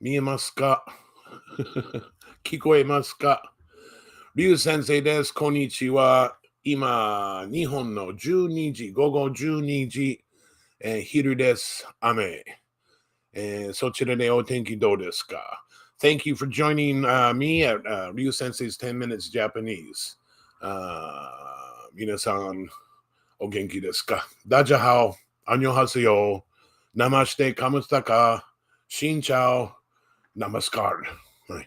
見えますか聞こえますか？Ryu Sensei です。こんにちは。今、日本の12時、午後12時、昼です。雨。そちらでお天気どうですか？ Thank you for joining me at Ryu Sensei's 10 Minutes Japanese. 皆さん、お元気ですか？ダジャハオ、アンニョンハセヨ、ナマシテ、カムスタカ、シンチャオ、namaskar. Right.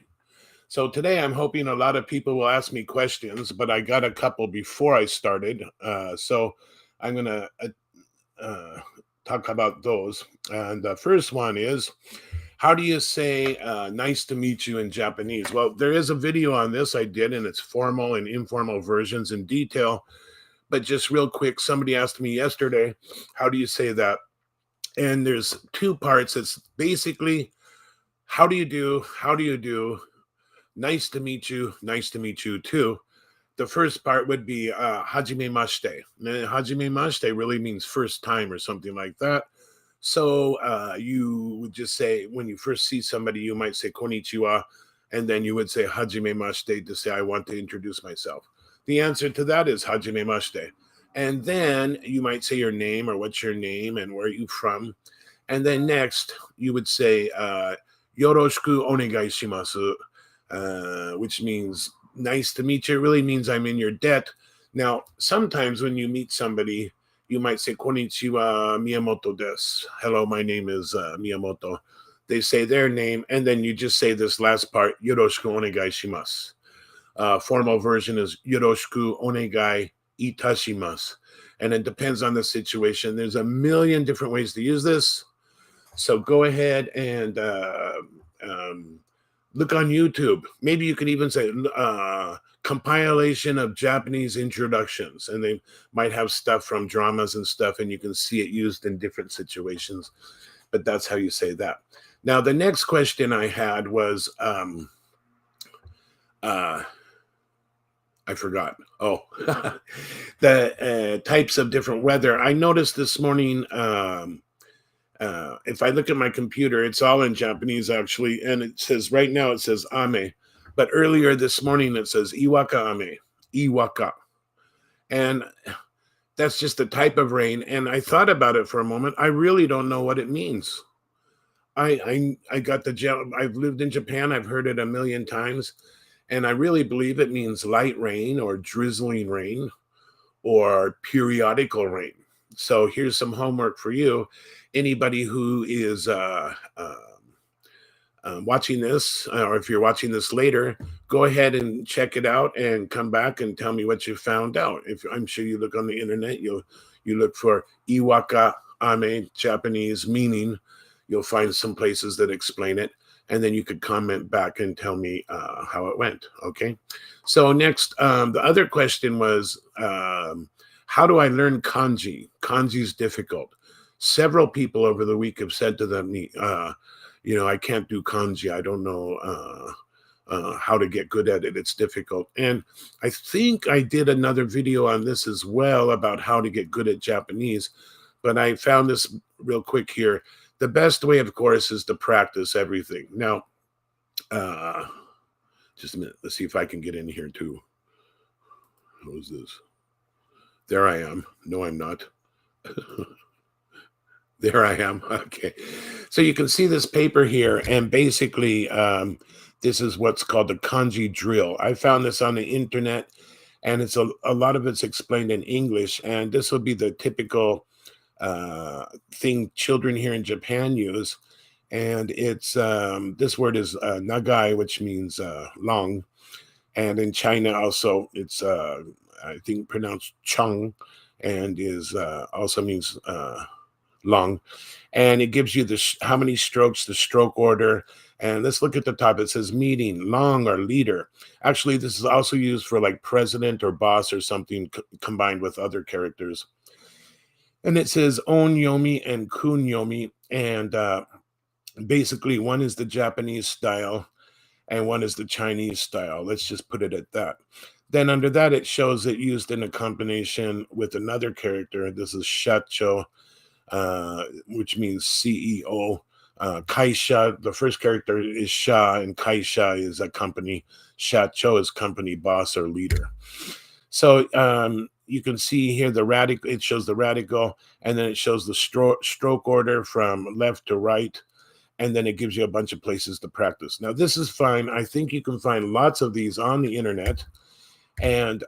So today I'm hoping a lot of people will ask me questions, but I got a couple before I started. So I'm going to uh, talk about those. And the first one is, how do you say nice to meet you in Japanese? Well, there is a video on this I did, and it's formal and informal versions in detail. But just real quick, somebody asked me yesterday, how do you say that? And there's two parts. It's basically, how do you do? How do you do? Nice to meet you. Nice to meet you too. The first part would be hajime mashite. Hajime mashite really means first time or something like that. So you would just say, when you first see somebody, you might say konnichiwa, and then you would say hajime mashite to say, I want to introduce myself. The answer to that is hajime mashite. And then you might say your name or what's your name and where are you from. And then next, you would say, yoroshiku onegai shimasu, which means nice to meet you. It really means I'm in your debt. Now, sometimes when you meet somebody, you might say, Konnichiwa, Miyamoto desu. Hello, my name is Miyamoto. They say their name, and then you just say this last part, Yoroshiku onegai shimasu. Formal version is Yoroshiku onegai itashimasu. And it depends on the situation. There's a million different ways to use this. So go ahead and look on YouTube. Maybe you could even say compilation of Japanese introductions, and they might have stuff from dramas and stuff, and you can see it used in different situations. But that's how you say that. Now, the next question I had was I forgot. Oh, the types of different weather. I noticed this morning. If I look at my computer, it's all in Japanese actually, and it says right now it says ame, but earlier this morning it says iwaka ame, iwaka, and that's just a type of rain. And I thought about it for a moment. I really don't know what it means. I got the I've lived in Japan. I've heard it a million times, and I really believe it means light rain or drizzling rain or periodical rain. So here's some homework for you. Anybody who is watching this, or if you're watching this later, go ahead and check it out and come back and tell me what you found out. If I'm sure you look on the internet, you look for iwaka ame Japanese meaning. You'll find some places that explain it, and then you could comment back and tell me how it went. Okay. So next, the other question was, how do I learn kanji? Kanji is difficult. Several people over the week have said to them, I can't do kanji. I don't know how to get good at it. It's difficult. And I think I did another video on this as well about how to get good at Japanese, but I found this real quick here. The best way, of course, is to practice everything. Now, just a minute. Let's see if I can get in here too. Who's this? There I am. No, I'm not. There I am. Okay. So you can see this paper here, and basically, this is what's called a kanji drill. I found this on the internet, and it's a lot of it's explained in English, and this will be the typical thing children here in Japan use. And it's this word is nagai, which means long, and in China also it's I think pronounced chung, and is also means long, and it gives you how many strokes, the stroke order. And let's look at the top. It says meeting, long, or leader. Actually, this is also used for like president or boss or something combined with other characters. And it says on yomi and kun yomi, and basically one is the Japanese style and one is the Chinese style. Let's just put it at that. Then under that, it shows it used in a combination with another character. This is shacho, which means CEO. Kaisha, the first character is Sha, and Kaisha is a company. Sha Cho is company boss or leader. So you can see here the radical, it shows the radical, and then it shows the stroke order from left to right, and then it gives you a bunch of places to practice. Now, this is fine. I think you can find lots of these on the internet, and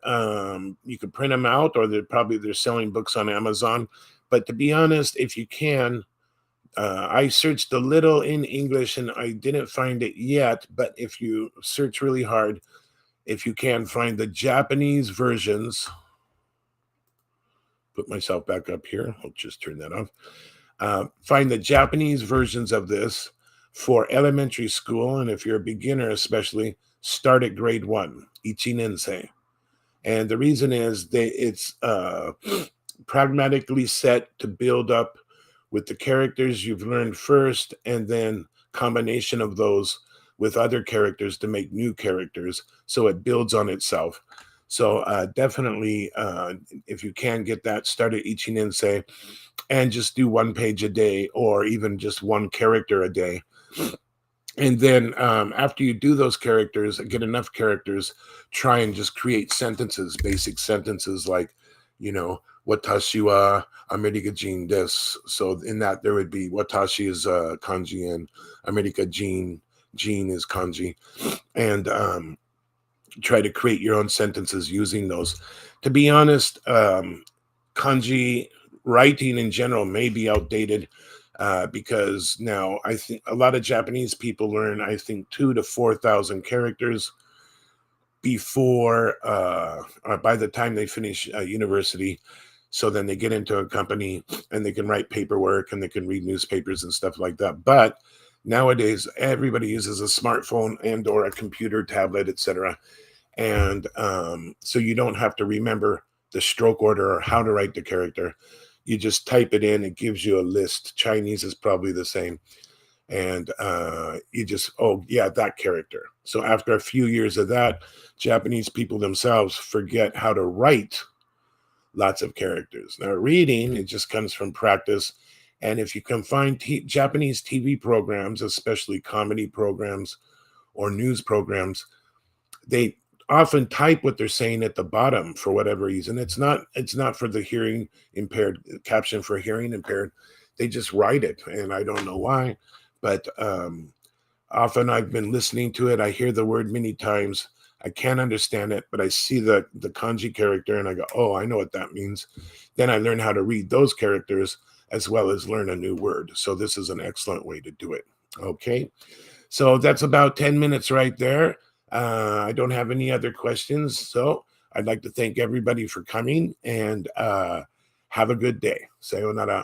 you can print them out, or they're selling books on Amazon. But to be honest, if you can, I searched a little in English and I didn't find it yet. But if you search really hard, if you can find the Japanese versions, put myself back up here. I'll just turn that off. Find the Japanese versions of this for elementary school. And if you're a beginner, especially, start at grade 1, Ichinensei. And the reason is it's pragmatically set to build up with the characters you've learned first, and then combination of those with other characters to make new characters. So it builds on itself. So definitely, if you can get that, start at Ichinensei and just do 1 page a day, or even just 1 character a day. And then after you do those characters, get enough characters, try and just create sentences, basic sentences like, watashi wa America Jin desu. So in that, there would be watashi is kanji, and America Jin is kanji. And try to create your own sentences using those. To be honest, kanji writing in general may be outdated. Because now I think a lot of Japanese people learn, I think, 2,000 to 4,000 characters before, by the time they finish university. So then they get into a company and they can write paperwork and they can read newspapers and stuff like that. But nowadays, everybody uses a smartphone and or a computer, tablet, etc. And so you don't have to remember the stroke order or how to write the character. You just type it in, it gives you a list. Chinese is probably the same. And you just, oh, yeah, that character. So after a few years of that, Japanese people themselves forget how to write lots of characters. Now, reading, it just comes from practice. And if you can find Japanese TV programs, especially comedy programs or news programs, they often type what they're saying at the bottom for whatever reason. It's not for the hearing impaired, caption for hearing impaired. They just write it, and I don't know why. But often I've been listening to it. I hear the word many times. I can't understand it, but I see the kanji character and I go, oh, I know what that means. Then I learn how to read those characters as well as learn a new word. So this is an excellent way to do it. Okay. So that's about 10 minutes right there. I don't have any other questions. So I'd like to thank everybody for coming, and have a good day. Sayonara.